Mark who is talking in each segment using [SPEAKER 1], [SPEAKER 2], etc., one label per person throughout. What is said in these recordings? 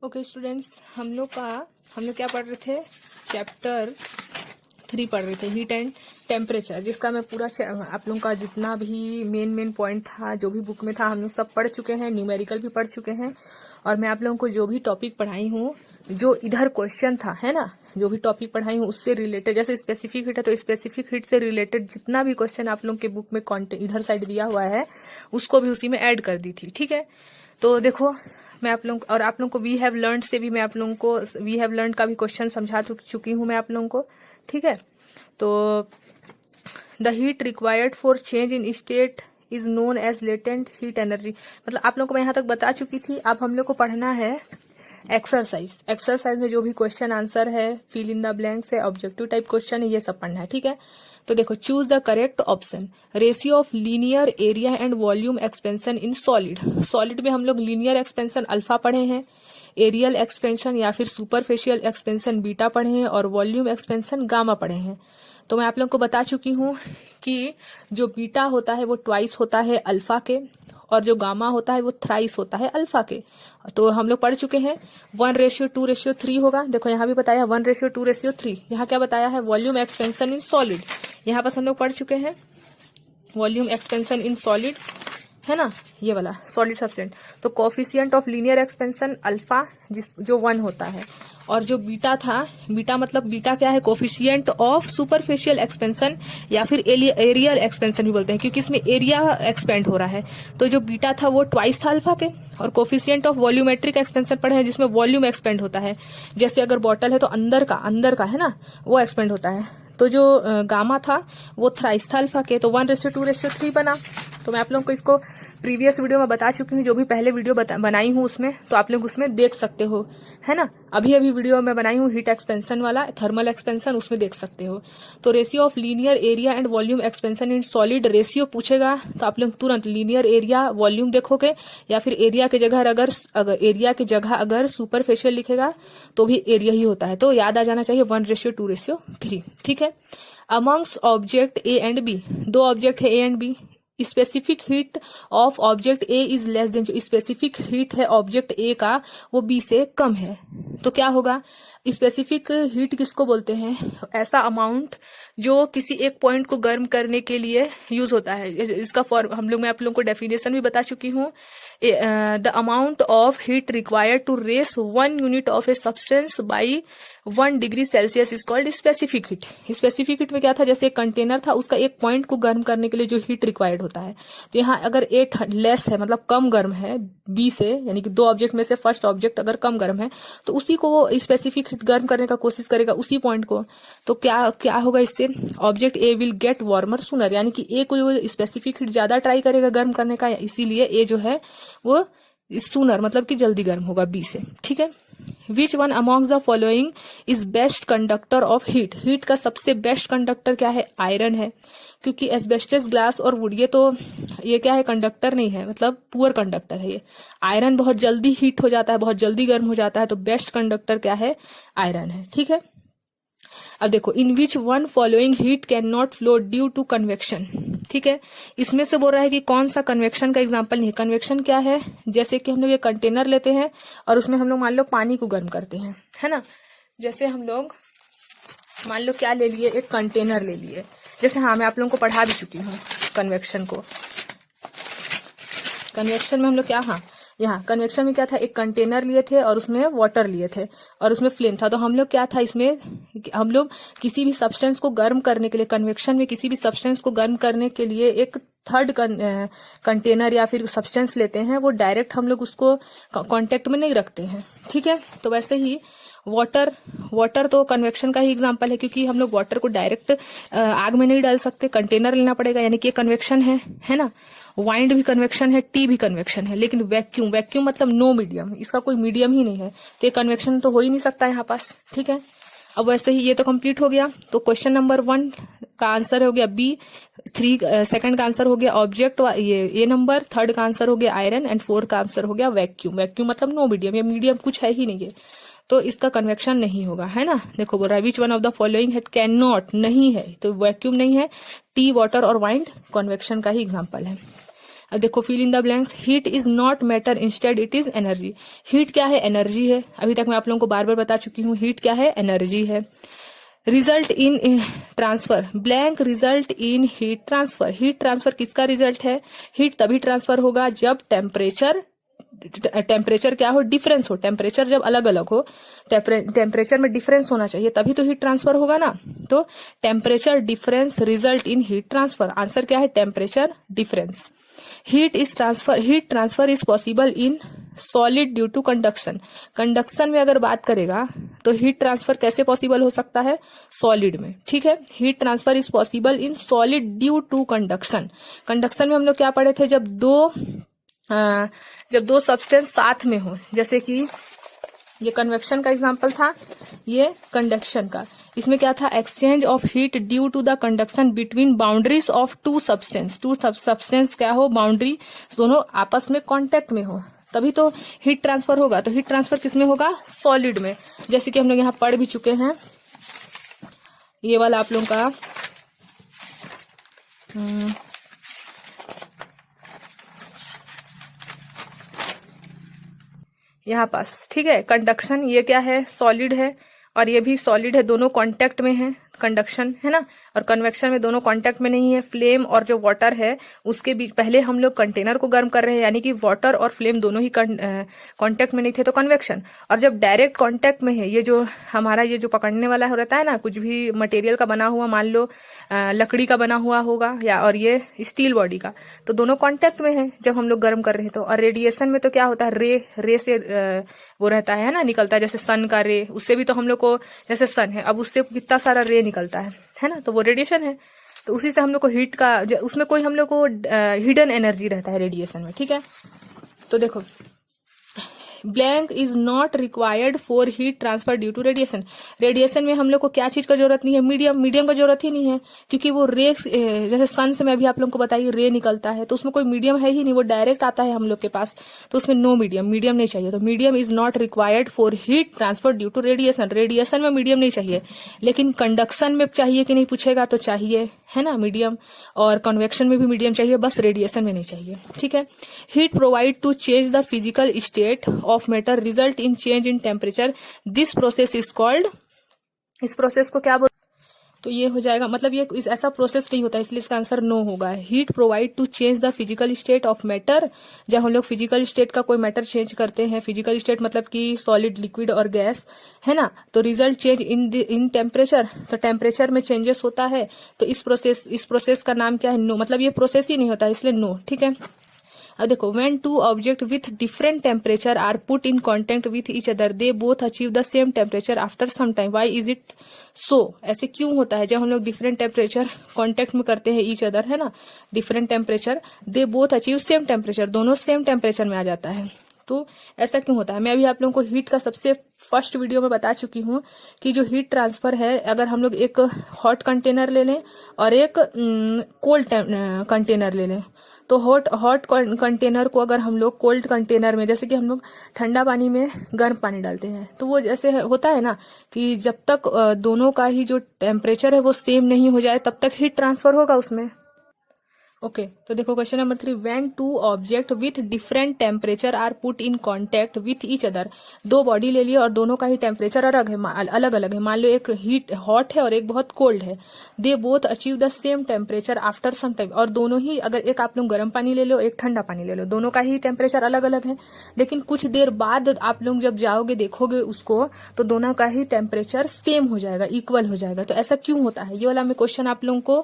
[SPEAKER 1] Okay students, हम लोग क्या पढ़ रहे थे? चैप्टर 3 पढ़ रहे थे, हीट एंड टेम्परेचर, जिसका मैं पूरा आप लोगों का जितना भी मेन पॉइंट था, जो भी बुक में था, हम लोग सब पढ़ चुके हैं। न्यूमेरिकल भी पढ़ चुके हैं। और मैं आप लोगों को जो भी टॉपिक पढ़ाई हूँ, जो इधर क्वेश्चन था, है ना, जो भी टॉपिक पढ़ाई हूँ उससे रिलेटेड, जैसे स्पेसिफिक हीट है तो स्पेसिफिक हीट से रिलेटेड जितना भी क्वेश्चन आप लोगों के बुक में इधर साइड दिया हुआ है, उसको भी उसी में ऐड कर दी थी। ठीक है, तो देखो, मैं आप लोगों और आप लोगों को वी हैव लर्नड से भी मैं आप लोगों को वी हैव लर्नड का भी क्वेश्चन समझा चुकी हूँ मैं आप लोगों को। ठीक है, तो the heat required for change in state is known as latent heat energy. मतलब आप लोगों को मैं यहाँ तक बता चुकी थी। अब हम लोग को पढ़ना है एक्सरसाइज में जो भी क्वेश्चन आंसर है, फिल इन द ब्लैंक्स है, ऑब्जेक्टिव टाइप क्वेश्चन है, ये सब पढ़ना है। ठीक है, तो देखो, choose the correct option. Ratio of linear area and volume expansion in solid में हम लोग लीनियर एक्सपेंशन अल्फा पढ़े हैं, एरियल एक्सपेंशन या फिर सुपरफिशियल एक्सपेंशन बीटा पढ़े हैं, और वॉल्यूम एक्सपेंशन गामा पढ़े हैं। तो मैं आप लोगों को बता चुकी हूँ कि जो बीटा होता है वो ट्वाइस होता है अल्फा के, और जो गामा होता है वो थ्राइस होता है अल्फा के। तो हम लोग पढ़ चुके हैं 1:2:3 होगा। देखो यहाँ भी बताया 1:2:3। यहाँ क्या बताया है? Volume expansion in solid. यहाँ पर हम लोग पढ़ चुके हैं वॉल्यूम एक्सपेंशन इन सॉलिड, है ना, ये वाला सॉलिड सब्सटेंट। तो coefficient of linear expansion alpha जो 1 होता है, और जो बीटा था, बीटा मतलब बीटा क्या है? कोफिशिएंट ऑफ सुपरफिशियल एक्सपेंशन या फिर एरियल एक्सपेंशन भी बोलते हैं, क्योंकि इसमें एरिया एक्सपेंड हो रहा है। तो जो बीटा था वो ट्वाइस था अल्फा के। और कोफिशिएंट ऑफ वॉल्यूमेट्रिक एक्सपेंशन पढ़े हैं, जिसमें वॉल्यूम एक्सपेंड होता है। जैसे अगर बॉटल है तो अंदर का है ना, वो एक्सपेंड होता है। तो जो गामा था वो थ्राइस था अल्फा के। तो 1:2:3 बना। तो मैं आप लोगों को इसको प्रीवियस वीडियो में बता चुकी हूँ, जो भी पहले वीडियो बनाई हूँ उसमें, तो आप लोग उसमें देख सकते हो, है ना। अभी वीडियो में बनाई हूँ हीट एक्सपेंशन वाला, थर्मल एक्सपेंशन, उसमें देख सकते हो। तो ratio of linear area and volume expansion in solid, ratio पूछेगा तो आप लोग तुरंत लीनियर एरिया वॉल्यूम देखोगे, या फिर एरिया की जगह अगर सुपरफिशियल लिखेगा तो भी एरिया ही होता है। तो याद आ जाना चाहिए 1:2:3। ठीक है, amongst object A and B, दो ऑब्जेक्ट है A and B, specific heat of object A is less than, जो स्पेसिफिक हीट है ऑब्जेक्ट ए का वो बी से कम है। तो क्या होगा? स्पेसिफिक हीट किसको बोलते हैं? ऐसा अमाउंट जो किसी एक पॉइंट को गर्म करने के लिए यूज होता है। इसका मैं आप लोगों को डेफिनेशन भी बता चुकी हूँ। The amount of heat required to raise 1 unit of a substance by 1 degree Celsius is called specific heat. Specific heat में क्या था? जैसे एक कंटेनर था, उसका एक पॉइंट को गर्म करने के लिए जो हीट रिक्वायर्ड होता है। तो यहाँ अगर ए लेस है, मतलब कम गर्म है बी से, यानी कि दो ऑब्जेक्ट में से फर्स्ट ऑब्जेक्ट अगर कम गर्म है, तो उसी को वो स्पेसिफिक हीट गर्म करने का कोशिश करेगा, उसी पॉइंट को। तो क्या होगा इससे? Object A will get warmer sooner, यानी कि ए को स्पेसिफिक हीट ज्यादा ट्राई करेगा गर्म करने का, इसीलिए ए जो है वो सूनर मतलब कि जल्दी गर्म होगा बी से। ठीक है, which one amongst the following is best conductor of heat. Heat का सबसे बेस्ट कंडक्टर क्या है? आयरन है, क्योंकि एस्बेस्टस, ग्लास और वुड ये क्या है? कंडक्टर नहीं है, मतलब पुअर कंडक्टर है ये। आयरन बहुत जल्दी हीट हो जाता है, बहुत जल्दी गर्म हो जाता है, तो बेस्ट कंडक्टर क्या है? आयरन है। ठीक है, अब देखो, in which one following heat can not flow due to convection. ठीक है, इसमें से बोल रहा है कि कौन सा कन्वेक्शन का एग्जांपल नहीं है। कन्वेक्शन क्या है? जैसे कि हम लोग ये कंटेनर लेते हैं और उसमें हम लोग मान लो पानी को गर्म करते हैं, है ना। जैसे हम लोग मान लो क्या ले लिए, एक कंटेनर ले लिए। जैसे मैं आप लोगों को पढ़ा भी चुकी हूँ कन्वेक्शन को। कन्वेक्शन में हम लोग यहाँ कन्वेक्शन में क्या था? एक कंटेनर लिए थे और उसमें वाटर लिए थे और उसमें फ्लेम था। तो हम लोग क्या था इसमें, हम लोग किसी भी सब्सटेंस को गर्म करने के लिए, कन्वेक्शन में किसी भी सब्सटेंस को गर्म करने के लिए एक थर्ड कंटेनर या फिर सब्सटेंस लेते हैं। वो डायरेक्ट हम लोग उसको कांटेक्ट में नहीं रखते हैं। ठीक है, तो वैसे ही वाटर तो कन्वेक्शन का ही एग्जांपल है, क्योंकि हम लोग वाटर को डायरेक्ट आग में नहीं डाल सकते, कंटेनर लेना पड़ेगा, यानी कि कन्वेक्शन है ना। वाइंड भी कन्वेक्शन है, टी भी कन्वेक्शन है, लेकिन वैक्यूम मतलब नो मीडियम, इसका कोई मीडियम ही नहीं है, तो ये कन्वेक्शन तो हो ही नहीं सकता यहाँ पास। ठीक है, अब वैसे ही ये तो कंप्लीट हो गया। तो क्वेश्चन नंबर 1 का आंसर हो गया बी, 3 सेकंड का आंसर हो गया ऑब्जेक्ट, ये नंबर, थर्ड का आंसर हो गया आयरन, एंड 4 का आंसर हो गया वैक्यूम मतलब नो मीडियम, या मीडियम कुछ है ही नहीं है, तो इसका कन्वेक्शन नहीं होगा, है ना। देखो बोल रहा है which one of the following heat can not, नहीं है, तो वैक्यूम नहीं है। टी, वाटर और वाइंड कन्वेक्शन का ही एग्जांपल है। अब देखो fill in the blanks, heat is not matter instead it is energy. Heat क्या है? एनर्जी है। अभी तक मैं आप लोगों को बार बार बता चुकी हूँ, हीट क्या है? एनर्जी है। Result in transfer, blank result in heat transfer. Heat transfer किसका रिजल्ट है? हीट तभी ट्रांसफर होगा जब टेम्परेचर क्या हो? डिफरेंस हो। टेम्परेचर जब अलग अलग हो, टेम्परेचर में डिफरेंस होना चाहिए, तभी तो हीट ट्रांसफर होगा ना। तो temperature difference result in heat transfer. Answer क्या है? Temperature difference. Heat transfer is possible in solid due to conduction. Conduction में अगर बात करेगा तो हीट ट्रांसफर कैसे पॉसिबल हो सकता है? सॉलिड में। ठीक है, heat transfer is possible in solid due to conduction. Conduction में हम लोग क्या पढ़े थे? जब दो सब्सटेंस साथ में हो, जैसे कि ये कन्वेक्शन का एग्जांपल था, ये कंडक्शन का। इसमें क्या था? Exchange of heat due to the conduction between boundaries of two substance. Two substance क्या हो? बाउंड्री, दोनों आपस में कांटेक्ट में हो, तभी तो हीट ट्रांसफर होगा। तो हीट ट्रांसफर किसमें होगा? सॉलिड में। जैसे कि हम लोग यहाँ पढ़ भी चुके हैं, ये वाला आप लोगों का यहाँ पास, ठीक है। कंडक्शन ये क्या है? सॉलिड है, और ये भी सॉलिड है, दोनों कांटेक्ट में है, कंडक्शन है ना। और कन्वेक्शन में दोनों कांटेक्ट में नहीं है। फ्लेम और जो वाटर है उसके बीच, पहले हम लोग कंटेनर को गर्म कर रहे हैं, यानी कि वाटर और फ्लेम दोनों ही कांटेक्ट में नहीं थे, तो कन्वेक्शन। और जब डायरेक्ट कांटेक्ट में है, ये जो हमारा ये जो पकड़ने वाला हो रहता है ना, कुछ भी मटेरियल का बना हुआ, मान लो लकड़ी का बना हुआ होगा, या और ये स्टील बॉडी का, तो दोनों कांटेक्ट में है जब हम लोग गर्म कर रहे हैं। तो और रेडिएशन में तो क्या होता है? रे से वो रहता है ना, निकलता है। जैसे सन का रे, उससे भी तो हम लोग को, जैसे सन है, अब उससे कितना सारा रे निकलता है ना, तो वो रेडिएशन है। तो उसी से हम लोग को हीट का, उसमें कोई हम लोग को हिडन एनर्जी रहता है रेडिएशन में। ठीक है, तो देखो, blank is not required for heat transfer due to radiation. Radiation में हम लोग को क्या चीज का जरूरत नहीं है? मीडियम का जरूरत ही नहीं है, क्योंकि वो रे, जैसे सन से मैं भी आप लोगों को बताई, रे निकलता है, तो उसमें कोई मीडियम है ही नहीं, वो डायरेक्ट आता है हम लोग के पास, तो उसमें नो मीडियम नहीं चाहिए। तो medium is not required for heat transfer due to radiation. Radiation में मीडियम नहीं चाहिए, लेकिन कंडक्शन में चाहिए कि नहीं पूछेगा तो चाहिए, है ना, मीडियम। और कन्वेक्शन में भी मीडियम चाहिए, बस रेडिएशन में नहीं चाहिए। ठीक है, heat provide to change the physical state of matter result in change in temperature, this process is called. इस प्रोसेस को क्या बोल, तो ये हो जाएगा, मतलब ये ऐसा प्रोसेस नहीं होता, इसलिए इसका आंसर नो होगा। Heat provide to change the physical state of matter, जब हम लोग फिजिकल स्टेट का कोई मैटर चेंज करते हैं, फिजिकल स्टेट मतलब कि सॉलिड, लिक्विड और गैस, है ना, तो रिजल्ट चेंज इन टेम्परेचर, तो टेम्परेचर में चेंजेस होता है। तो इस प्रोसेस का नाम क्या है? नो, मतलब ये प्रोसेस ही नहीं होता, इसलिए नो। ठीक है, अब देखो, when two object with different temperature are put in contact with each other, they both achieve the same temperature after some time, why is it so? ऐसे क्यों होता है? जब हम लोग डिफरेंट टेम्परेचर कॉन्टेक्ट में करते हैं ईच अदर, है ना, डिफरेंट टेम्परेचर, दे बोथ अचीव सेम टेम्परेचर, दोनों सेम टेम्परेचर में आ जाता है। तो ऐसा क्यों होता है? मैं अभी आप लोगों को हीट का सबसे फर्स्ट वीडियो में बता चुकी हूँ कि जो हीट ट्रांसफर है, अगर हम लोग एक हॉट कंटेनर ले लें और एक कोल्ड कंटेनर ले लें, तो हॉट कंटेनर को अगर हम लोग कोल्ड कंटेनर में, जैसे कि हम लोग ठंडा पानी में गर्म पानी डालते हैं, तो वो जैसे होता है ना कि जब तक दोनों का ही जो टेम्परेचर है वो सेम नहीं हो जाए, तब तक हीट ट्रांसफर होगा उसमें। ओके, तो देखो question number 3, when two object with different temperature are put in contact with each other, दो बॉडी ले लिए और दोनों का ही टेम्परेचर अलग अलग है, मान लो एक हीट हॉट है और एक बहुत कोल्ड है, they both achieve the same temperature after some time, और दोनों ही, अगर एक आप लोग गर्म पानी ले लो, एक ठंडा पानी ले लो, दोनों का ही टेम्परेचर अलग अलग है, लेकिन कुछ देर बाद आप लोग जब जाओगे देखोगे उसको, तो दोनों का ही टेम्परेचर सेम हो जाएगा, इक्वल हो जाएगा। तो ऐसा क्यों होता है? ये वाला मैं क्वेश्चन आप लोगों को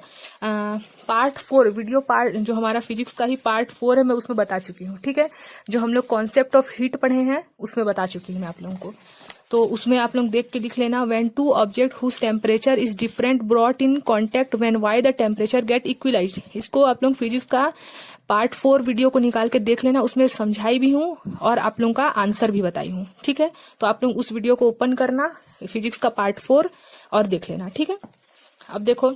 [SPEAKER 1] पार्ट 4 वीडियो पार्ट, जो हमारा फिजिक्स का ही पार्ट 4 है, मैं उसमें बता चुकी हूँ। ठीक है, जो हम लोग कॉन्सेप्ट ऑफ हीट पढ़े हैं उसमें बता चुकी हूँ मैं आप लोगों को, तो उसमें आप लोग देख के लिख लेना। When two object whose temperature is different brought in contact, when why the temperature get equalized. इसको आप लोग फिजिक्स का पार्ट 4 वीडियो को निकाल के देख लेना, उसमें समझाई भी हूँ और आप लोगों का आंसर भी बताई हूँ। ठीक है, तो आप लोग उस वीडियो को ओपन करना, फिजिक्स का पार्ट 4, और देख लेना। ठीक है, अब देखो,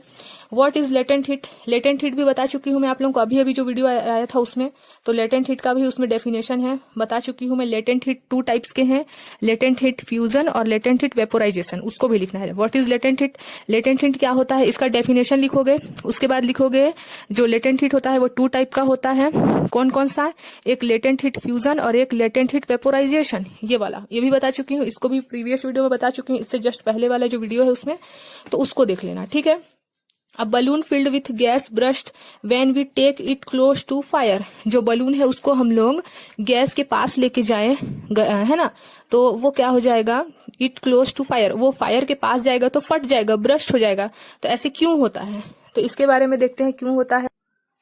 [SPEAKER 1] what is latent heat, latent heat भी बता चुकी हूँ मैं आप लोगों को, अभी अभी जो वीडियो आया था उसमें, तो लेटेंट हीट का भी उसमें डेफिनेशन है, बता चुकी हूँ मैं। लेटेंट हीट 2 टाइप्स के हैं, लेटेंट हीट फ्यूजन और लेटेंट हीट वेपोराइजेशन, उसको भी लिखना है। What is latent heat, latent heat क्या होता है, इसका डेफिनेशन लिखोगे, उसके बाद लिखोगे जो लेटेंट हीट होता है वो 2 टाइप का होता है, कौन कौन सा, एक लेटेंट हीट फ्यूजन और एक लेटेंट हीट वेपोराइजेशन, ये वाला, ये भी बता चुकी हूँ, इसको भी प्रीवियस वीडियो में बता चुकी हूँ, इससे जस्ट पहले वाला जो वीडियो है उसमें, तो उसको देख लेना, ठीक है। अब balloon filled with gas burst when we take it close to fire, जो बलून है उसको हम लोग गैस के पास लेके जाए, है ना, तो वो क्या हो जाएगा, इट क्लोज टू फायर, वो फायर के पास जाएगा तो फट जाएगा, ब्रस्ट हो जाएगा। तो ऐसे क्यों होता है, तो इसके बारे में देखते हैं क्यों होता है।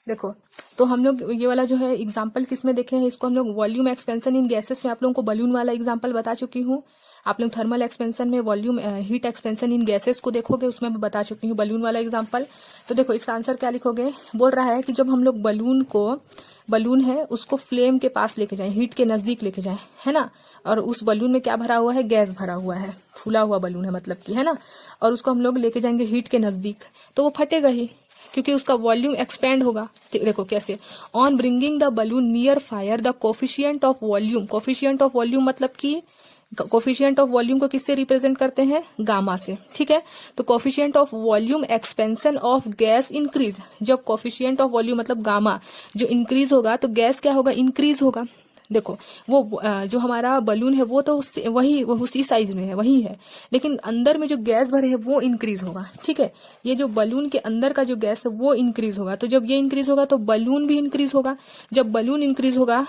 [SPEAKER 1] देखो, तो हम लोग ये वाला जो है एग्जाम्पल किसमें देखे हैं, इसको हम लोग वॉल्यूम एक्सपेंशन इन गैसेस में आप लोगों को बलून वाला एग्जाम्पल बता चुकी हूँ। आप लोग थर्मल एक्सपेंशन में वॉल्यूम हीट एक्सपेंशन इन गैसेस को देखोगे, उसमें मैं बता चुकी हूँ बलून वाला एग्जाम्पल। तो देखो इसका आंसर क्या लिखोगे, बोल रहा है कि जब हम लोग बलून है उसको फ्लेम के पास लेके जाएं, हीट के नजदीक लेके जाएं, है ना, और उस बलून में क्या भरा हुआ है, गैस भरा हुआ है, फूला हुआ बलून है मतलब कि, है ना, और उसको हम लोग लेके जाएंगे हीट के नजदीक, तो वो फटेगा ही, क्योंकि उसका वॉल्यूम एक्सपेंड होगा। देखो कैसे, on bringing the balloon near fire the coefficient of volume, coefficient of volume मतलब कि कोफिशिएंट ऑफ वॉल्यूम को किससे रिप्रेजेंट करते हैं, गामा से, ठीक है। तो coefficient of volume expansion of gas increase, जब कोफिशिएंट ऑफ वॉल्यूम मतलब गामा जो इंक्रीज होगा तो गैस क्या होगा, इंक्रीज होगा। देखो वो जो हमारा बलून है वो तो वही उसी साइज में है, वही है, लेकिन अंदर में जो गैस भरे है वो इंक्रीज होगा, ठीक है। ये जो बलून के अंदर का जो गैस है वो इंक्रीज होगा, तो जब ये इंक्रीज होगा तो बलून भी इंक्रीज होगा। जब बलून इंक्रीज होगा,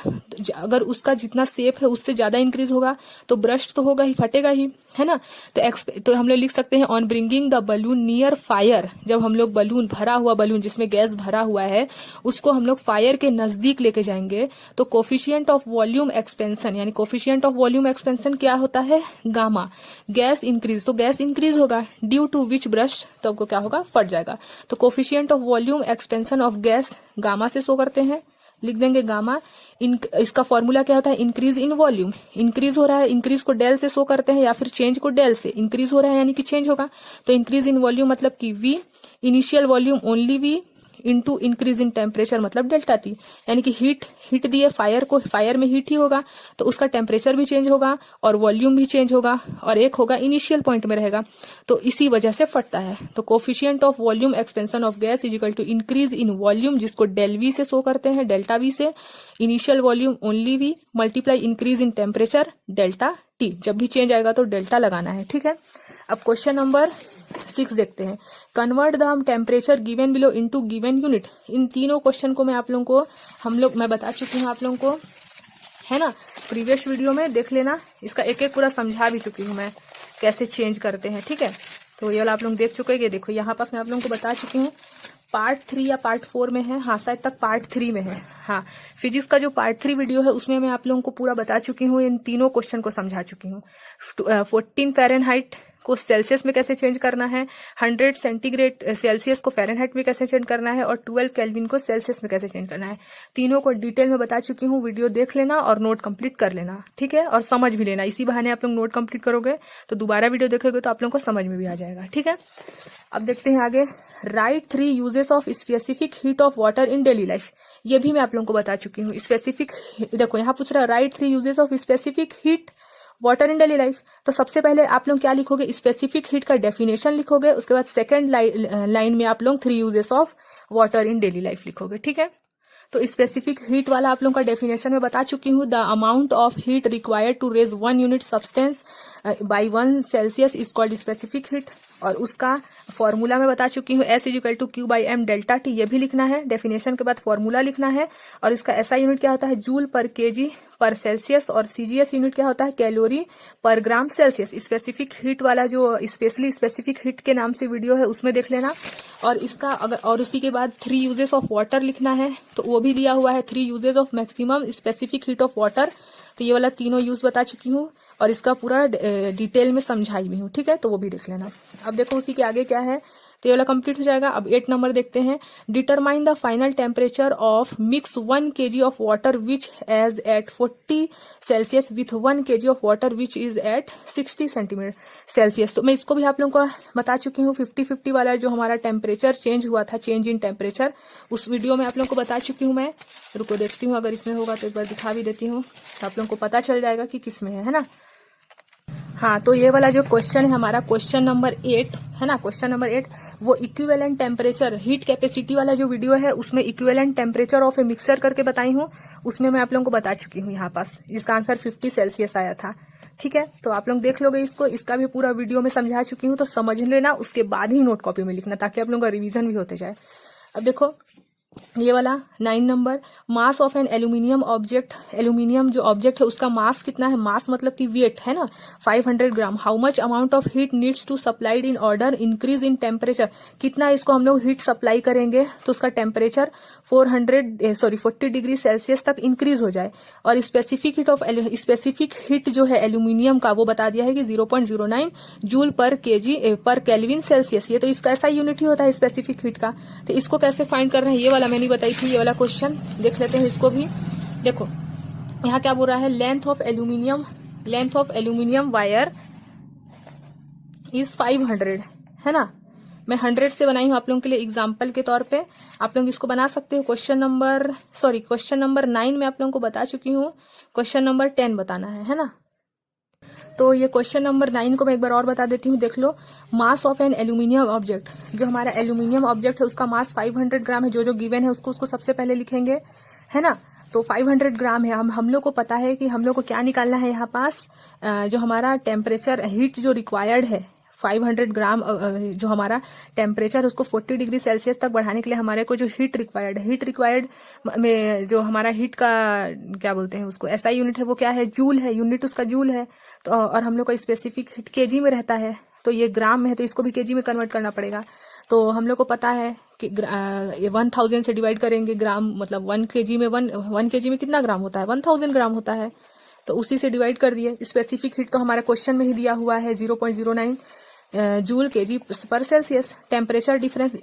[SPEAKER 1] अगर उसका जितना शेप है उससे ज्यादा इंक्रीज होगा तो ब्रस्ट तो होगा ही, फटेगा ही, है ना। तो हम लोग लिख सकते हैं on bringing the balloon near fire, जब हम लोग बलून, भरा हुआ बलून जिसमें गैस भरा हुआ है उसको हम लोग फायर के नजदीक लेके जाएंगे, तो कोफिशिएंट ऑफ वॉल्यूम एक्सपेंशन, यानी कोफिशिएंट ऑफ वॉल्यूम एक्सपेंशन क्या होता है, गामा, गैस इंक्रीज, तो गैस इंक्रीज होगा, ड्यू टू विच ब्रस्ट, तो आपको क्या होगा, फट जाएगा। तो coefficient of volume expansion of gas gamma से शो करते हैं, लिख देंगे गामा। इसका फॉर्मूला क्या होता है, इंक्रीज इन वॉल्यूम, इंक्रीज हो रहा है, इंक्रीज को डेल से शो करते हैं, या फिर चेंज को डेल से, इंक्रीज हो रहा है यानी कि चेंज होगा, तो इंक्रीज इन वॉल्यूम मतलब कि V, initial volume only V, into increase in temperature मतलब डेल्टा टी, यानी कि हीट दिए फायर को, फायर में हीट ही होगा तो उसका टेम्परेचर भी चेंज होगा और वॉल्यूम भी चेंज होगा, और एक होगा इनिशियल पॉइंट में रहेगा, तो इसी वजह से फटता है। तो coefficient of volume expansion of gas is equal to increase in volume, जिसको डेल वी से शो करते हैं, डेल्टा वी से, initial volume only V multiply increase in temperature delta T, जब भी चेंज आएगा तो डेल्टा लगाना है, ठीक है। अब क्वेश्चन नंबर 6 देखते हैं, convert the temperature given below into given unit. इन तीनों क्वेश्चन को मैं आप लोगों को मैं बता चुकी हूँ आप लोगों को, है ना, प्रीवियस वीडियो में देख लेना, इसका एक एक पूरा समझा भी चुकी हूँ मैं कैसे चेंज करते हैं, ठीक है। तो ये वाला आप लोग देख चुके हैं, देखो यहाँ पास मैं आप लोगों को बता चुकी हूँ, पार्ट 3 या पार्ट 4 में है, हाँ शायद तक पार्ट 3 में है, हाँ फिजिक्स का जो पार्ट 3 वीडियो है उसमें मैं आप लोगों को पूरा बता चुकी हूँ, इन तीनों क्वेश्चन को समझा चुकी हूँ। 14 फ़ारेनहाइट को सेल्सियस में कैसे चेंज करना है, 100 सेंटीग्रेड सेल्सियस को फ़ारेनहाइट में कैसे चेंज करना है, और 12 केल्विन को सेल्सियस में कैसे चेंज करना है, तीनों को डिटेल में बता चुकी हूँ। वीडियो देख लेना और नोट कंप्लीट कर लेना, ठीक है, और समझ भी लेना, इसी बहाने आप लोग नोट कंप्लीट करोगे तो दोबारा वीडियो देखोगे तो आप लोगों को समझ में भी आ जाएगा, ठीक है। अब देखते हैं आगे, right 3 uses of specific heat of water in daily life, ये भी मैं आप लोगों को बता चुकी हूँ। स्पेसिफिक, देखो यहाँ पूछ रहा है right 3 uses of specific heat water in daily life, तो सबसे पहले आप लोग क्या लिखोगे, स्पेसिफिक हीट का डेफिनेशन लिखोगे, उसके बाद सेकंड लाइन में आप लोग 3 uses of water in daily life लिखोगे, ठीक है। तो स्पेसिफिक हीट वाला आप लोगों का डेफिनेशन में बता चुकी हूँ, the amount of heat required to raise 1 unit substance by 1 Celsius is called specific heat, और उसका फॉर्मूला मैं बता चुकी हूँ, S equal to Q by M delta T, ये भी लिखना है, डेफिनेशन के बाद फॉर्मूला लिखना है, और इसका SI यूनिट क्या होता है, जूल पर केजी पर सेल्सियस, और CGS यूनिट क्या होता है, कैलोरी पर ग्राम सेल्सियस। स्पेसिफिक हीट वाला जो स्पेशली स्पेसिफिक हीट के नाम से वीडियो है उसमें देख लेना, और इसका और उसी के बाद 3 यूजेस ऑफ वाटर लिखना है, तो वो भी लिया हुआ है, 3 uses of maximum specific heat of water, तो ये वाला तीनों यूज बता चुकी हूँ और इसका पूरा डिटेल में समझाई भी हूँ, ठीक है, तो वो भी देख लेना। अब देखो उसी के आगे क्या है, तो ये वाला कंप्लीट हो जाएगा। अब 8 नंबर देखते हैं, determine the final temperature of mix 1 kg of water which as at 40 Celsius with 1 kg of water which is at 60 centimetre Celsius. तो मैं इसको भी आप लोगों को बता चुकी हूँ, 50-50 वाला जो हमारा टेम्परेचर चेंज हुआ था, चेंज इन टेम्परेचर, उस वीडियो में आप लोगों को बता चुकी हूँ मैं। रुको देखती हूँ, अगर इसमें होगा तो एक बार दिखा भी देती हूँ, आप लोगों को पता चल जाएगा कि किस में है ना। हाँ, तो ये वाला जो क्वेश्चन है हमारा, क्वेश्चन नंबर 8 है ना, क्वेश्चन नंबर 8, वो इक्विवेलेंट टेम्परेचर हीट कैपेसिटी वाला जो वीडियो है उसमें equivalent temperature of A mixer करके बताई हूँ, उसमें मैं आप लोगों को बता चुकी हूँ यहाँ पास, जिसका आंसर 50 सेल्सियस आया था। ठीक है, तो आप लोग देख लोगे इसको, इसका भी पूरा वीडियो में समझा चुकी हूँ, तो समझ लेना, उसके बाद ही नोट कॉपी में लिखना ताकि आप लोगों का रिविजन भी होते जाए। अब देखो ये वाला 9 number, mass of an aluminium object, aluminium जो ऑब्जेक्ट है उसका मास कितना है, मास मतलब कि वेट है ना, 500 ग्राम। How much amount of heat needs to supplied in order increase in temperature, कितना इसको हम लोग हीट सप्लाई करेंगे तो उसका टेम्परेचर 40 डिग्री सेल्सियस तक इंक्रीज हो जाए। और स्पेसिफिक हीट जो है एल्यूमिनियम का वो बता दिया है कि 0.09 जूल पर केजी पर केल्विन सेल्सियस। ये तो इसका ऐसा यूनिट ही होता है स्पेसिफिक हीट का। तो इसको कैसे फाइंड कर रहे हैं, ये वाला मैंने बताई थी, ये वाला क्वेश्चन देख लेते हैं इसको भी। देखो यहाँ क्या बोल रहा है, length of aluminium wire is 500 है ना। मैं 100 से बनाई हूँ आप लोगों के लिए एग्जाम्पल के तौर पे, आप लोग इसको बना सकते हो। क्वेश्चन नंबर 9 में आप लोगों को बता चुकी हूँ, क्वेश्चन नंबर 10 बताना है ना। तो ये क्वेश्चन नंबर 9 को मैं एक बार और बता देती हूँ, देख लो। Mass of an aluminium object, जो हमारा एल्यूमिनियम ऑब्जेक्ट है उसका मास 500 ग्राम है, जो गिवन है उसको सबसे पहले लिखेंगे है ना। तो 500 ग्राम है। हम लोग को पता है कि हम लोग को क्या निकालना है यहाँ पास, जो हमारा टेम्परेचर हीट जो रिक्वायर्ड है 500 ग्राम, जो हमारा टेम्परेचर उसको 40 डिग्री सेल्सियस तक बढ़ाने के लिए हमारे को जो हीट रिक्वायर्ड में जो हमारा हीट का क्या बोलते हैं उसको, ऐसा यूनिट है वो क्या है, जूल है, यूनिट उसका जूल है। तो और हम लोग का स्पेसिफिक हीट केजी में रहता है, तो ये ग्राम में है तो इसको भी केजी में कन्वर्ट करना पड़ेगा। तो हम लोग को पता है कि 1000 से डिवाइड करेंगे, ग्राम मतलब 1 kg में 1 kg में कितना ग्राम होता है, 1000 ग्राम होता है, तो उसी से डिवाइड कर दिए। स्पेसिफिक हीट तो हमारा क्वेश्चन में ही दिया हुआ है 0.09 जूल केजी पर सेल्सियस। टेम्परेचर डिफरेंस,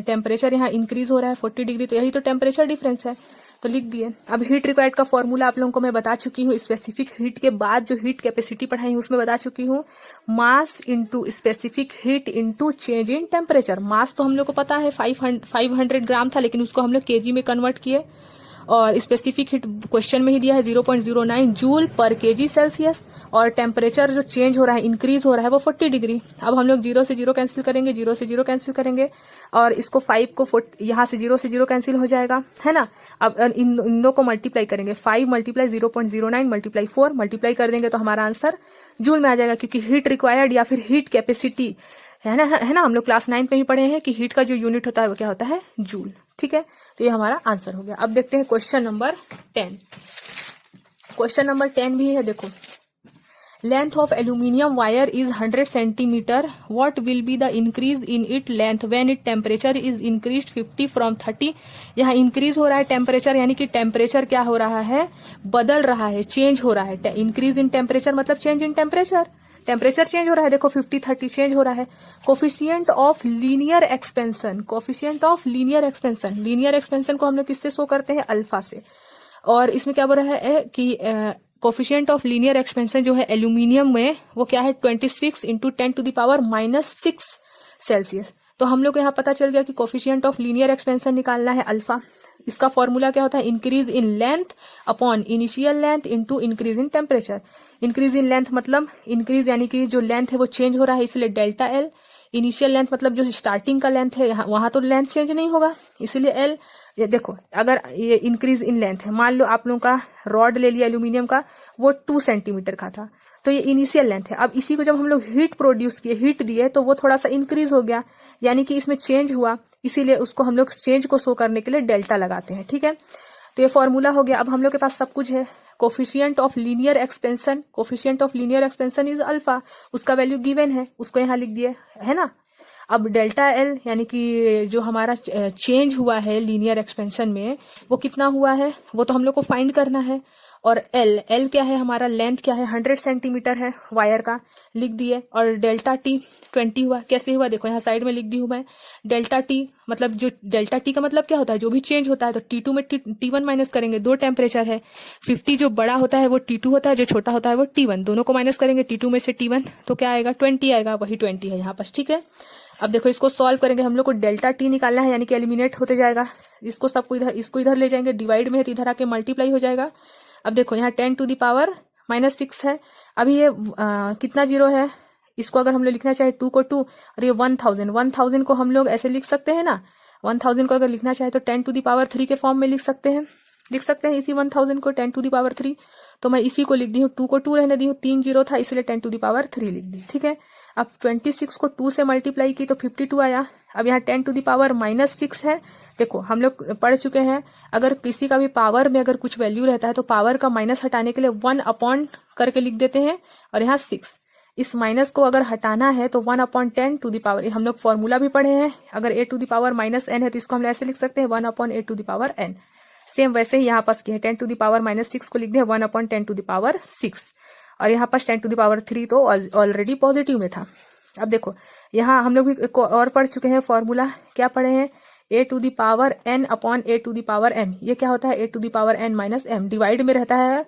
[SPEAKER 1] टेम्परेचर यहाँ इंक्रीज हो रहा है 40 डिग्री, तो यही तो टेम्परेचर डिफरेंस है, तो लिख दिए। अब हीट रिक्वायर्ड का फॉर्मूला आप लोगों को मैं बता चुकी हूँ, स्पेसिफिक हीट के बाद जो हीट कैपेसिटी पढ़ाई उसमें बता चुकी हूँ, mass into specific heat into change in temperature. Mass तो हम लोग को पता है 500 ग्राम था, लेकिन उसको हम लोग केजी में कन्वर्ट किए, और स्पेसिफिक हीट क्वेश्चन में ही दिया है 0.09 जूल पर केजी सेल्सियस, और टेम्परेचर जो चेंज हो रहा है, इंक्रीज हो रहा है वो 40 डिग्री। अब हम लोग 0 से 0 कैंसिल करेंगे, 0 से 0 कैंसिल करेंगे, और इसको 5 को यहाँ से 0 से 0 कैंसिल हो जाएगा है ना। अब इन दोनों को मल्टीप्लाई करेंगे, 5 मल्टीप्लाई 0.09 मल्टीप्लाई 4 मल्टीप्लाई कर देंगे तो हमारा आंसर जूल में आ जाएगा, क्योंकि हीट रिक्वायर्ड या फिर हीट कैपेसिटी है ना, हम लोग क्लास 9 में ही पढ़े हैं कि हीट का जो यूनिट होता है वो क्या होता है, जूल। ठीक है, तो ये हमारा आंसर हो गया। अब देखते हैं क्वेश्चन नंबर 10। क्वेश्चन नंबर 10 भी है, देखो। Length of aluminium wire is 100 centimetre, what will be the increase in it length when it temperature is increase 50 from 30। यहाँ इंक्रीज हो रहा है टेम्परेचर, यानी कि टेम्परेचर क्या हो रहा है, बदल रहा है, चेंज हो रहा है। इंक्रीज इन टेम्परेचर मतलब change in temperature, temperature change हो रहा है, देखो 50-30 चेंज हो रहा है। Coefficient of linear expansion, linear expansion को हम लोग किससे शो करते हैं, अल्फा से। और इसमें क्या बोल रहा है कि कोफिशिएंट ऑफ लीनियर एक्सपेंशन जो है एल्यूमिनियम में वो क्या है 26 इंटू 10⁻⁻6 सेल्सियस। तो हम लोग को यहाँ पता चल गया कि कोफिशिएंट ऑफ लीनियर एक्सपेंशन निकालना है अल्फा। इसका फॉर्मूला क्या होता है, increase in length upon initial length into increase in temperature. Increase in length मतलब इंक्रीज यानी कि जो लेंथ है वो चेंज हो रहा है, इसलिए डेल्टा एल। इनिशियल लेंथ मतलब जो स्टार्टिंग का लेंथ है वहां तो लेंथ चेंज नहीं होगा, इसलिए एल। ये देखो, अगर ये इंक्रीज इन लेंथ है, मान लो आप लोगों का रॉड ले लिया एल्यूमिनियम का, वो 2 सेंटीमीटर का था, तो ये इनिशियल लेंथ है। अब इसी को जब हम लोग हीट प्रोड्यूस किए, हीट दिए, तो वो थोड़ा सा इंक्रीज हो गया, यानी कि इसमें चेंज हुआ, इसीलिए उसको हम लोग चेंज को शो करने के लिए डेल्टा लगाते हैं। ठीक है, तो ये फॉर्मूला हो गया। अब हम लोग के पास सब कुछ है। Coefficient of linear expansion is alpha, उसका वैल्यू गिवन है, उसको यहाँ लिख दिए है ना। अब डेल्टा एल यानी कि जो हमारा चेंज हुआ है लीनियर एक्सपेंशन में वो कितना हुआ है, वो तो हम लोग को फाइंड करना है। और एल क्या है हमारा, लेंथ क्या है 100 सेंटीमीटर है वायर का, लिख दिए। और डेल्टा टी 20 हुआ, कैसे हुआ देखो यहाँ साइड में लिख दी हूँ मैं। डेल्टा टी मतलब जो डेल्टा टी का मतलब क्या होता है, जो भी चेंज होता है तो T2 में T1 माइनस करेंगे, दो टेम्परेचर है। 50 जो बड़ा होता है वो T2 होता है, जो छोटा होता है वो T1, दोनों को माइनस करेंगे T2 में से T1 तो क्या आएगा 20 आएगा, वही 20 है यहाँ पर, ठीक है। अब देखो इसको सॉल्व करेंगे, हम लोग को डेल्टा टी निकालना है, यानी कि एलिमिनेट होते जाएगा। इसको सबको इधर, इसको इधर ले जाएंगे, डिवाइड में है तो इधर आके मल्टीप्लाई हो जाएगा। अब देखो यहाँ 10⁻⁻�6 है। अभी ये कितना जीरो है, इसको अगर हम लोग लिखना चाहे 2 को 2 और ये 1000 को हम लोग ऐसे लिख सकते हैं ना। 1000 को अगर लिखना चाहे तो 10⁻³ के फॉर्म में लिख सकते हैं इसी 1000 को 10⁻³ तो मैं इसी को लिख दी हूँ। 2 को 2 रहने दी हूँ, 3 जीरो था इसलिए 10⁻³ लिख दी, ठीक है। अब 26 को 2 से मल्टीप्लाई की तो 52 आया। अब यहाँ 10⁻⁻6 है। देखो हम लोग पढ़ चुके हैं, अगर किसी का भी पावर में अगर कुछ वैल्यू रहता है तो पावर का माइनस हटाने के लिए 1 करके लिख देते हैं, और यहाँ 6। इस माइनस को अगर हटाना है तो 1/10 हम लोग फॉर्मूला भी पढ़े हैं। अगर a⁻n है तो इसको हम ऐसे लिख सकते हैं 1/a⁻n। सेम वैसे ही यहाँ पास किया है, 10⁻6 को लिख दिया 1/10⁻6, और यहाँ पास 10⁻³ तो ऑलरेडी पॉजिटिव में था। अब देखो यहाँ हम लोग भी और पढ़ चुके हैं फॉर्मूला, क्या पढ़े हैं, a⁻n/a⁻m। ये क्या होता है, a⁻n-m, डिवाइड में रहता है।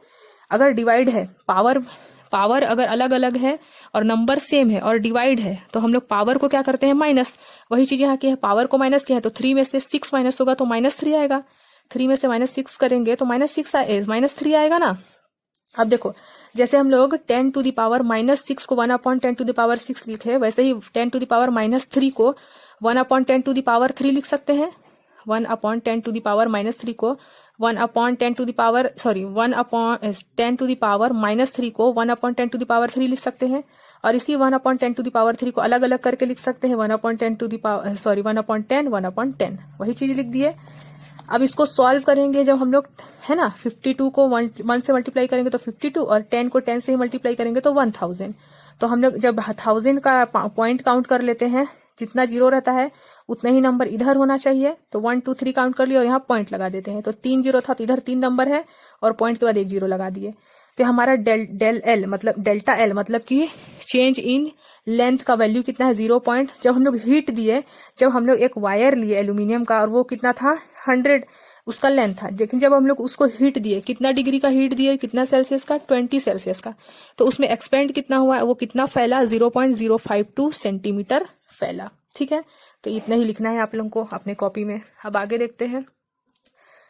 [SPEAKER 1] अगर डिवाइड है, पावर अगर अलग अलग है और नंबर सेम है और डिवाइड है तो हम लोग पावर को क्या करते हैं, माइनस। वही चीज यहाँ की है, पावर को माइनस किया है तो 3 में से 6 माइनस होगा तो -3 आएगा। 3 में से -6 करेंगे तो -3 आएगा ना। अब देखो जैसे हम लोग 10⁻⁻6 को 1/10⁻6 लिखे, वैसे ही 10⁻⁻3 को 1/10⁻3 लिख सकते हैं। 1/10⁻3 को 1/10⁻3 को 1/10⁻3 लिख सकते हैं, और इसी 1/10⁻3 को अलग अलग करके लिख सकते हैं 1/10, वही चीज लिख दिए। अब इसको सॉल्व करेंगे जब हम लोग, है ना, 52 को 1 से मल्टीप्लाई करेंगे तो 52, और 10 को 10 से ही मल्टीप्लाई करेंगे तो 1000। तो हम लोग जब 1000 का पॉइंट काउंट कर लेते हैं, जितना जीरो रहता है उतना ही नंबर इधर होना चाहिए। तो 1 2 3 काउंट कर लिया और यहाँ पॉइंट लगा देते हैं। तो 3 जीरो था तो इधर 3 नंबर है और पॉइंट के बाद 1 जीरो लगा दिए। तो हमारा डेल्टा एल मतलब कि चेंज इन लेंथ का वैल्यू कितना है, 0 पॉइंट। जब हम लोग हीट दिए, जब हम लोग एक वायर लिए एल्यूमिनियम का और वो कितना था 100 उसका लेंथ था, लेकिन जब हम लोग उसको हीट दिए, कितना डिग्री का हीट दिए, कितना सेल्सियस का, 20 सेल्सियस का, तो उसमें एक्सपेंड कितना हुआ, वो कितना फैला, 0.052 सेंटीमीटर फैला, ठीक है। तो इतना ही लिखना है आप लोगों को अपने कॉपी में। अब आगे देखते हैं।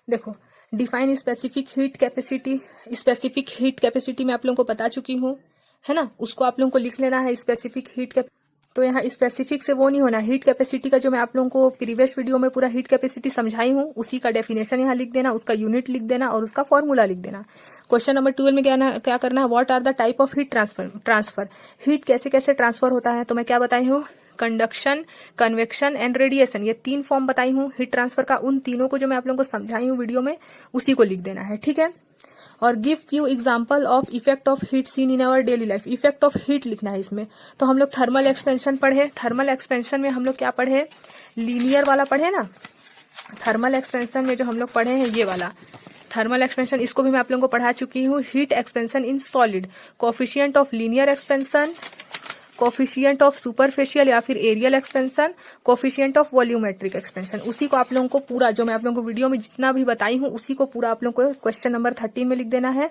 [SPEAKER 1] देखो define specific heat capacity. Specific heat capacity मैं आप लोगों को बता चुकी हूँ, है ना, उसको आप लोगों को लिख लेना है स्पेसिफिक हीट कैपेसिटी। तो यहाँ स्पेसिफिक से वो नहीं होना, हीट कैपेसिटी का जो मैं आप लोगों को प्रीवियस वीडियो में पूरा हीट कैपेसिटी समझाई हूँ उसी का डेफिनेशन यहाँ लिख देना, उसका यूनिट लिख देना और उसका फॉर्मूला लिख देना। क्वेश्चन नंबर 12 में क्या करना है, what are the type of heat transfer. Heat कैसे कैसे ट्रांसफर होता है, तो मैं क्या बताई हूँ, कंडक्शन, कन्वेक्शन एंड रेडिएशन, ये 3 फॉर्म बताई हूँ हीट ट्रांसफर का। उन तीनों को जो मैं आप लोगों को समझाई हूँ वीडियो में, उसी को लिख देना है, ठीक है। और give few example of effect of heat seen in our daily life. Effect of heat लिखना है इसमें। तो हम लोग थर्मल एक्सपेंशन पढ़े, थर्मल एक्सपेंशन में हम लोग क्या पढ़े, लीनियर वाला पढ़े ना। थर्मल एक्सपेंशन में जो हम लोग पढ़े हैं ये वाला थर्मल एक्सपेंशन, इसको भी मैं आप लोगों को पढ़ा चुकी हूँ। Heat expansion in solid, coefficient of linear expansion, coefficient of superficial या फिर areal expansion, coefficient of volumetric expansion, उसी को आप लोगों को पूरा जो मैं आप लोगों को वीडियो में जितना भी बताई हूँ उसी को पूरा आप लोगों को क्वेश्चन नंबर 13 में लिख देना है।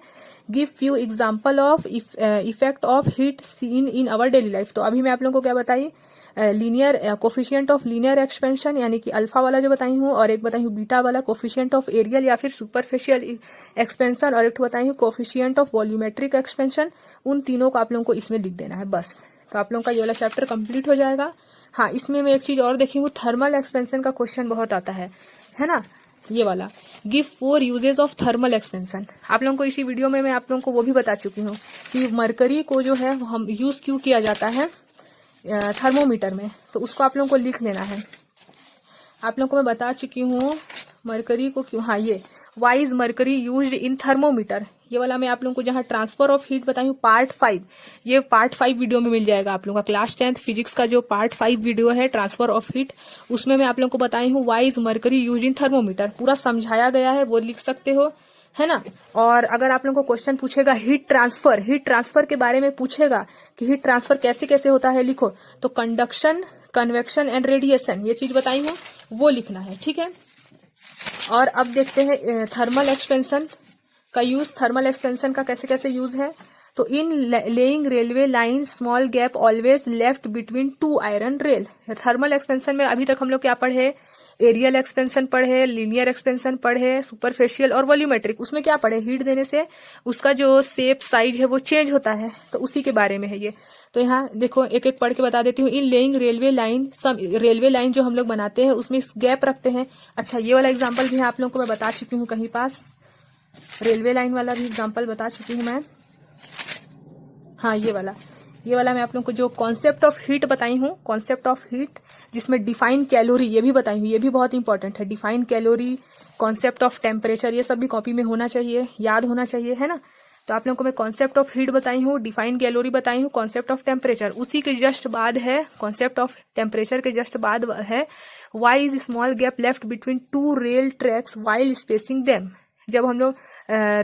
[SPEAKER 1] Give few example of effect of heat seen in our daily life. तो अभी मैं आप लोगों को क्या बताई, linear coefficient of linear expansion यानी कि अल्फा वाला जो बताई हूँ, और एक बताई हूँ बीटा वाला कोफिशिएंट ऑफ एरियल या फिर सुपरफिशियल एक्सपेंशन, और एक बताई हूँ कोफिशिएंट ऑफ वॉल्यूमेट्रिक एक्सपेंशन। उन तीनों को आप लोगों को इसमें लिख देना है बस। तो आप लोगों का ये वाला चैप्टर कंप्लीट हो जाएगा। हाँ, इसमें मैं एक चीज और देखी हूँ, थर्मल एक्सपेंशन का क्वेश्चन बहुत आता है ना, ये वाला। Give 4 uses of thermal expansion. आप लोगों को इसी वीडियो में मैं आप लोगों को वो भी बता चुकी हूँ कि मरकरी को जो है हम यूज क्यों किया जाता है थर्मोमीटर में, तो उसको आप लोगों को लिख लेना है। आप लोगों को मैं बता चुकी हूँ मरकरी को क्यों, हाँ ये why is mercury used in thermometer, ये वाला मैं आप लोगों को जहाँ ट्रांसफर ऑफ हीट बताई हूँ पार्ट 5, ये पार्ट 5 वीडियो में मिल जाएगा आप लोगों का। क्लास 10th फिजिक्स का जो पार्ट 5 वीडियो है ट्रांसफर ऑफ हीट, उसमें मैं आप लोगों को बताई हूँ why is mercury use in thermometer, पूरा समझाया गया है, वो लिख सकते हो। है ना। और अगर आप लोगों को क्वेश्चन पूछेगा हीट ट्रांसफर के बारे में पूछेगा कि हीट ट्रांसफर कैसे कैसे होता है लिखो, तो कंडक्शन, कन्वेक्शन एंड रेडिएशन ये चीज बताई हूँ वो लिखना है, ठीक है। और अब देखते हैं थर्मल एक्सपेंशन का यूज, थर्मल एक्सपेंशन का कैसे कैसे यूज है। तो in laying railway line small gap always left between two iron rail. Thermal expansion में अभी तक हम लोग क्या पढ़े, एरियल एक्सपेंशन पढ़े, लीनियर एक्सपेंशन पढ़े, सुपरफिशियल और वॉल्यूमेट्रिक। उसमें क्या पढ़े, हीट देने से उसका जो शेप साइज है वो चेंज होता है, तो उसी के बारे में है ये। तो यहाँ देखो एक एक पढ़ के बता देती हूँ। इन लेइंग रेलवे लाइन, सम रेलवे लाइन जो हम लोग बनाते हैं उसमें गैप रखते हैं। अच्छा ये वाला एग्जाम्पल भी आप लोगों को मैं बता चुकी हूँ कहीं पास, रेलवे लाइन वाला भी एग्जाम्पल बता चुकी हूँ मैं। हाँ ये वाला मैं आप लोगों को जो कॉन्सेप्ट ऑफ हीट बताई हूँ, कॉन्सेप्ट ऑफ हीट जिसमें डिफाइन कैलोरी ये भी बताई हूँ, ये भी बहुत इंपॉर्टेंट है। Define calorie, concept of temperature, ये सब भी कॉपी में होना चाहिए, याद होना चाहिए, है ना। तो आप लोगों को मैं कॉन्सेप्ट ऑफ हीट बताई हूँ, डिफाइन कैलोरी बताई हूँ, कॉन्सेप्ट ऑफ टेम्परेचर उसी के जस्ट बाद है, कॉन्सेप्ट ऑफ टेम्परेचर के जस्ट बाद है why is small gap left between two rail tracks while spacing them. जब हम लोग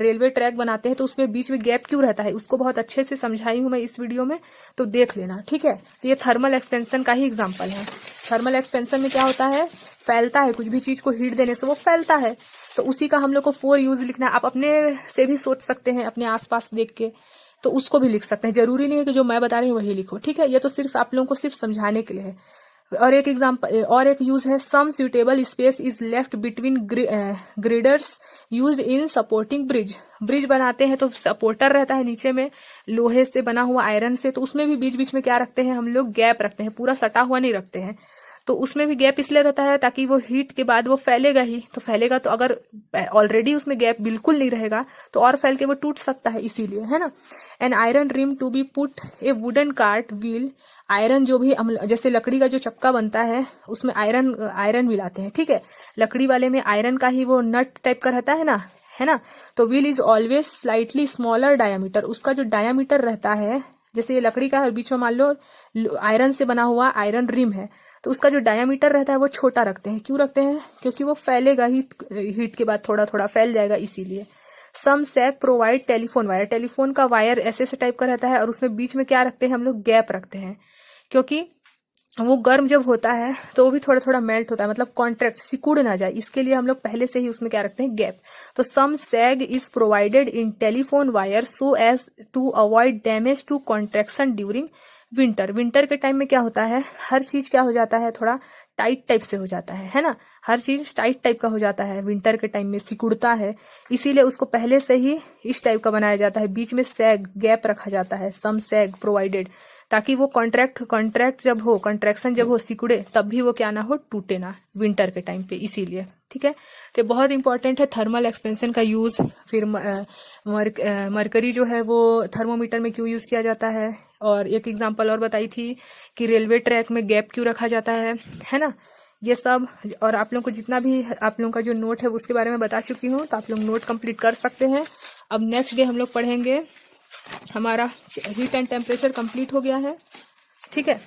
[SPEAKER 1] रेलवे ट्रैक बनाते हैं तो उसमें बीच में गैप क्यों रहता है, उसको बहुत अच्छे से समझाई हूं मैं इस वीडियो में, तो देख लेना, ठीक है। तो ये थर्मल एक्सपेंशन का ही एग्जांपल है। थर्मल एक्सपेंशन में क्या होता है, फैलता है, कुछ भी चीज को हीट देने से वो फैलता है, तो उसी का हम लोग को 4 यूज लिखना है। आप अपने से भी सोच सकते हैं, अपने आसपास देख के, तो उसको भी लिख सकते हैं, जरूरी नहीं है कि जो मैं बता रही हूँ वही लिखो, ठीक है। ये तो सिर्फ आप लोगों को सिर्फ समझाने के लिए है। और एक एग्जाम्पल और एक यूज है, some suitable space is left between girders used in supporting bridge. Bridge बनाते हैं तो सपोर्टर रहता है नीचे में लोहे से बना हुआ, आयरन से, तो उसमें भी बीच बीच में क्या रखते हैं हम लोग, गैप रखते हैं, पूरा सटा हुआ नहीं रखते हैं। तो उसमें भी गैप इसलिए रहता है ताकि वो हीट के बाद वो फैलेगा ही, तो फैलेगा तो अगर ऑलरेडी उसमें गैप बिल्कुल नहीं रहेगा तो और फैल के वो टूट सकता है, इसीलिए, है ना। An iron rim to be put a wooden cart wheel, iron जो भी जैसे लकड़ी का जो चक्का बनता है उसमें आयरन मिलाते हैं, ठीक है। लकड़ी वाले में आयरन का ही वो नट टाइप का रहता है ना, है ना। तो wheel is always slightly smaller diameter, उसका जो डायामीटर रहता है, जैसे ये लकड़ी का बीच में मान लो आयरन से बना हुआ आयरन रिम है, तो उसका जो डायामीटर रहता है वो छोटा रखते हैं। क्यों रखते हैं, क्योंकि वो फैलेगा ही, हीट के बाद थोड़ा थोड़ा फैल जाएगा, इसीलिए। सम सैग प्रोवाइड टेलीफोन वायर, टेलीफोन का वायर ऐसे टाइप का रहता है और उसमें बीच में क्या रखते हैं हम लोग, गैप रखते हैं, क्योंकि वो गर्म जब होता है तो वो भी थोड़ा थोड़ा मेल्ट होता है, मतलब कॉन्ट्रैक्ट, सिकुड़ ना जाए, इसके लिए हम लोग पहले से ही उसमें क्या रखते हैं, गैप। तो some sag is provided in telephone wire so as to avoid damage to contraction during winter. Winter के टाइम में क्या होता है, हर चीज क्या हो जाता है, थोड़ा टाइट टाइप से हो जाता है ना, हर चीज टाइट टाइप का हो जाता है विंटर के टाइम में, सिकुड़ता है, इसीलिए उसको पहले से ही इस टाइप का बनाया जाता है, बीच में सैग, गैप रखा जाता है, सम सैग प्रोवाइडेड, ताकि वो कॉन्ट्रैक्ट जब हो, कॉन्ट्रैक्शन जब हो, सिकुड़े, तब भी वो क्या ना हो, टूटे ना विंटर के टाइम पे, इसीलिए, ठीक है। तो बहुत इंपॉर्टेंट है थर्मल एक्सपेंशन का यूज। फिर मरकरी जो है वो थर्मोमीटर में क्यों यूज किया जाता है, और एक एग्जांपल और बताई थी कि रेलवे ट्रैक में गैप क्यों रखा जाता है ना, ये सब। और आप लोगों को जितना भी आप लोगों का जो नोट है उसके बारे में बता चुकी हूँ, तो आप लोग नोट कंप्लीट कर सकते हैं। अब नेक्स्ट डे हम लोग पढ़ेंगे, हमारा हीट एंड टेम्परेचर कंप्लीट हो गया है, ठीक है।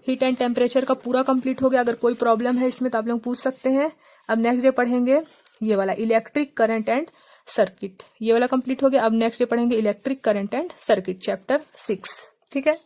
[SPEAKER 1] हीट एंड टेम्परेचर का पूरा कंप्लीट हो गया, अगर कोई प्रॉब्लम है इसमें तो आप लोग पूछ सकते हैं। अब नेक्स्ट डे पढ़ेंगे ये वाला इलेक्ट्रिक करंट एंड सर्किट, ये वाला कंप्लीट हो गया। अब नेक्स्ट डे पढ़ेंगे electric current and circuit chapter 6, ठीक है।